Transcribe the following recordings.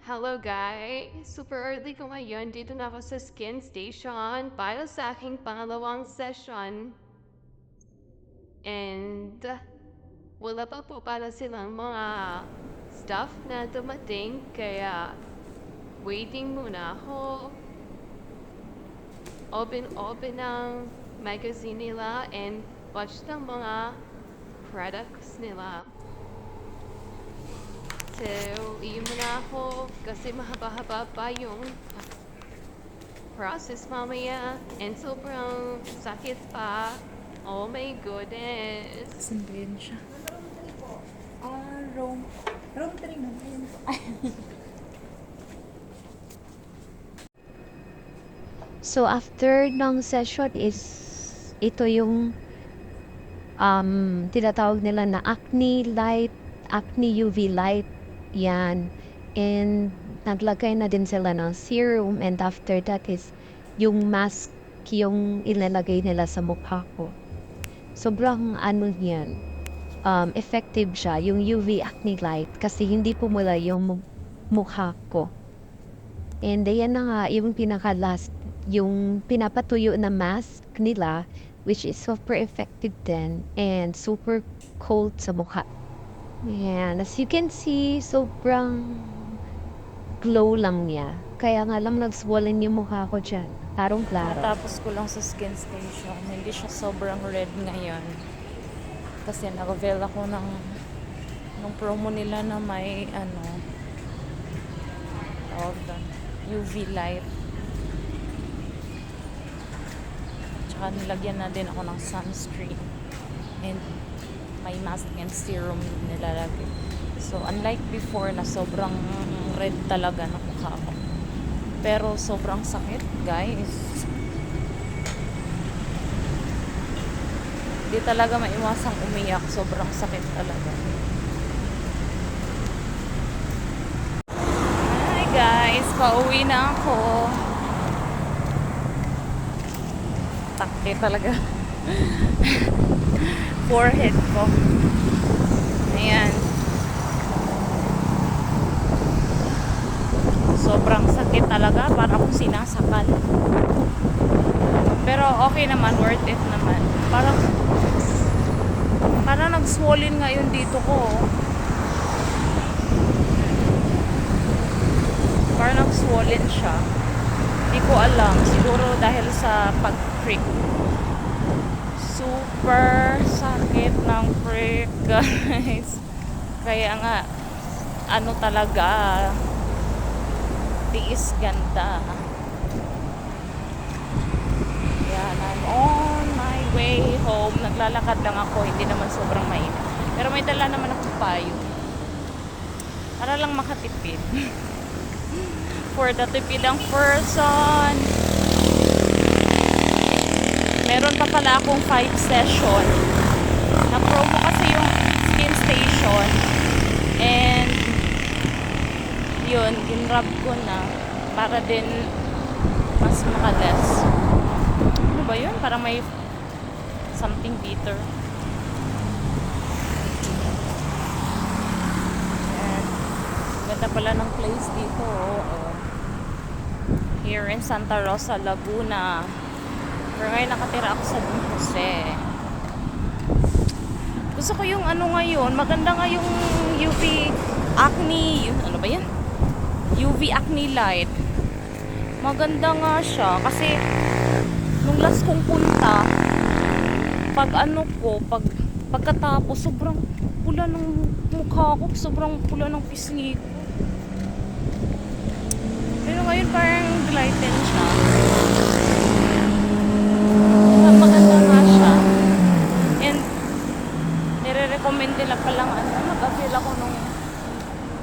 Hello guys! Super early ko ngayon. Dito na ako sa Skin Station para sa aking pangalawang session. And wala pa po para silang mga stuff na dumating. Kaya waiting muna ako. Open ang magazine nila and watch ng mga products nila. So, iyon muna ako kasi mahaba-haba pa yung process mamaya and sobrang sakit pa. Oh my goodness. Saan ba yun siya? Room. Room 3 na. Ayun po. So, after ng session is, ito yung tinatawag nila na acne light, acne UV light. Yan. And naglagay na din sila ng serum and after that is yung mask yung ilalagay nila sa mukha ko. Sobrang ano yan, effective siya, yung UV acne light kasi hindi pumula yung mukha ko. And yan na nga, yung pinaka-last, yung pinapatuyo na mask nila, which is super effective din and super cold sa mukha. Yan, as you can see, sobrang glow lang niya. Kaya nga lang nag-swollen yung mukha ko dyan. Klarong-klaro. Tapos ko lang sa Skin Station. Hindi siya sobrang red ngayon. Kasi nag-avail ako nung promo nila na may tawag doon, UV light. Tsaka nilagyan na din ako ng sunscreen. And may mask and serum nilalagay. So, unlike before na sobrang red talaga na mukha ko. Pero sobrang sakit, guys. Hindi talaga maiwasang umiyak. Sobrang sakit talaga. Hi guys, pauwi na ako. Takte talaga. Forehead ko. Ayan. Sobrang sakit talaga. Para akong sinasakal. Pero okay naman. Worth it naman. Parang nag-swollen ngayon dito ko. Parang nag-swollen siya. Hindi ko alam. Siguro dahil sa pag-prick. Super sakit ng prick, guys. Kaya nga, ano talaga, tiis ganda. Yan, I'm on my way home. Naglalakad lang ako, hindi naman sobrang mainit. Pero may dala naman ako payo. Para lang makatipid. For the tipidang person. Meron pa pala akong 5 session. Na-promo kasi yung Skin Station. And yun, ginrub ko na para din mas makalas. Ano ba yun? Parang may something bitter. And ganda pala ng place dito. Oh. Here in Santa Rosa, Laguna. Pero ngayon nakatira ako sa Don Jose. Gusto ko yung ano ngayon, maganda nga yung UV acne, ano ba yan? UV acne light. Maganda nga siya kasi nung last kong punta, pagkatapos sobrang pula ng mukha ko, sobrang pula ng pisngi ko. Pero ngayon parang glighten siya. Maganda nga siya. And nire-recommend nila palang mag-avail ako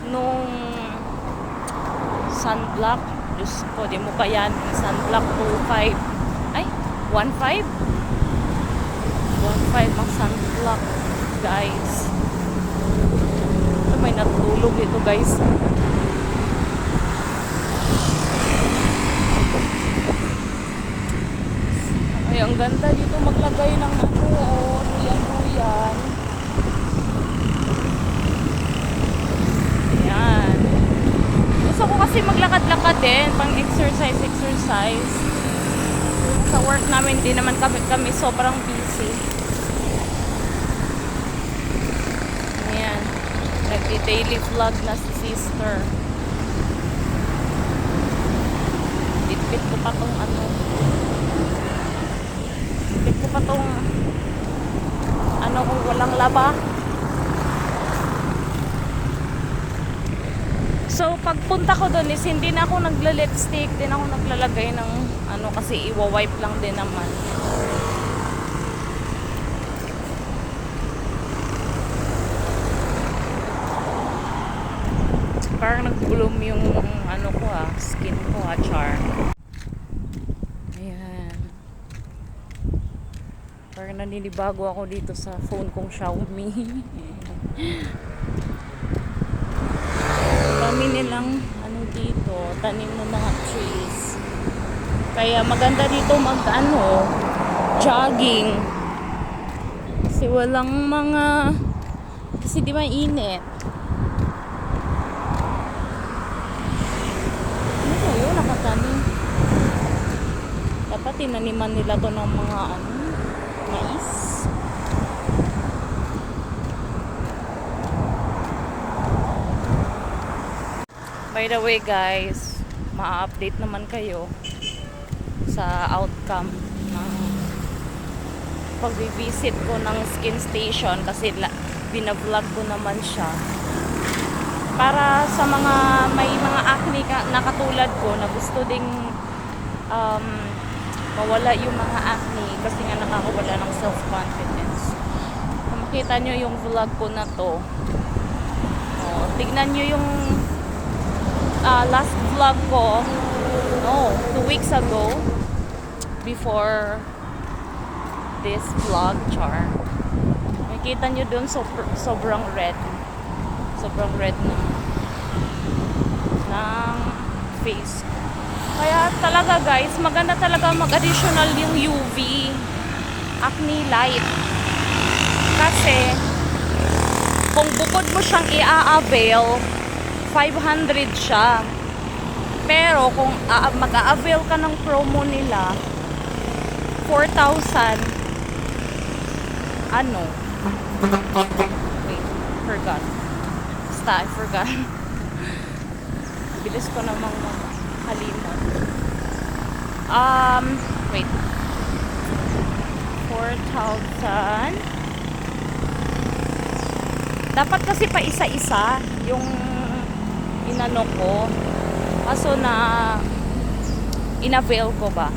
nung sunblock. Diyos ko, di mo kaya sunblock 25. Ay, 15? 15 ang sunblock, guys. May natulog dito, guys. Ay, ang ganda dito maglagay ng duyan. Ayan. Gusto ko kasi maglakad-lakad din, pang exercise. Sa work namin, hindi naman kami sobrang busy. Ayan. Nagdi-daily vlog na si sister. Bitbit ko pa tong ano. Bitbit ko pa tong ano kung walang laba. So, pagpunta ko doon is hindi na ako nagla-lipstick, din ako naglalagay ng ano kasi iwa-wipe lang din naman. Parang nag-bloom yung ano ko skin ko char. Ayan. Parang naninibago ako dito sa phone kong Xiaomi. Dami nilang ano dito, tanim ng mga trees. Kaya maganda dito jogging. Kasi walang kasi di mainit. Ano to yun? Nakatanim. Dapat tinaniman nila to ng mga mais. By the way guys, ma-update naman kayo sa outcome ng pag-visit ko ng skin station kasi binavlog ko naman siya. Para sa may mga acne na katulad ko na gusto ding mawala yung mga acne kasi nga nakakawala ng self-confidence. Kung makita nyo yung vlog ko na to, tignan nyo yung last vlog ko 2 weeks ago before this vlog char. Makikita nyo dun sobrang red ng face. Kaya talaga guys, maganda talaga mag-additional yung UV acne light kasi kung bukod mo siyang i-avail 500 siya. Pero kung mag-a-avail ka ng promo nila 4,000 wait, forgot. Basta, I forgot. Bilis ko namang halimot. Wait. 4,000. Dapat kasi pa isa-isa yung inano ko. Kaso in-avail ko ba.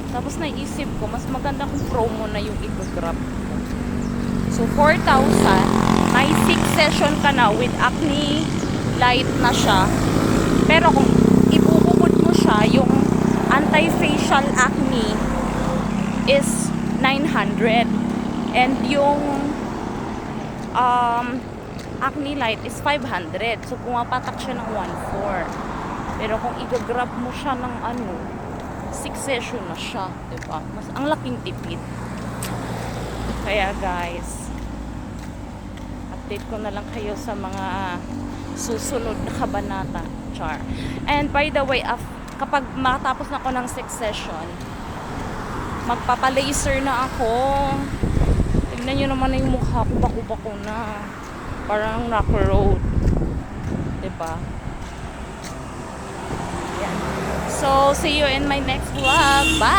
Tapos naisip ko, mas maganda kung promo na yung i-grab ko. So, 4,000. May 6 session ka na with acne light na siya. Pero kung ibubukod mo siya, yung anti-facial acne is 900. And yung acne light is 500. So, pumapatak siya ng 1,400. Pero kung i-grab mo siya ng 6 session na siya, diba? Mas ang laking tipid. Kaya guys, update ko na lang kayo sa mga susunod na kabanata, char. And by the way, kapag makatapos na ako ng 6 session, magpapa-laser na ako. Tignan nyo naman yung mukha ko, bako-bako na. Parang rocker road. Diba? Yan. So, see you in my next vlog. Bye!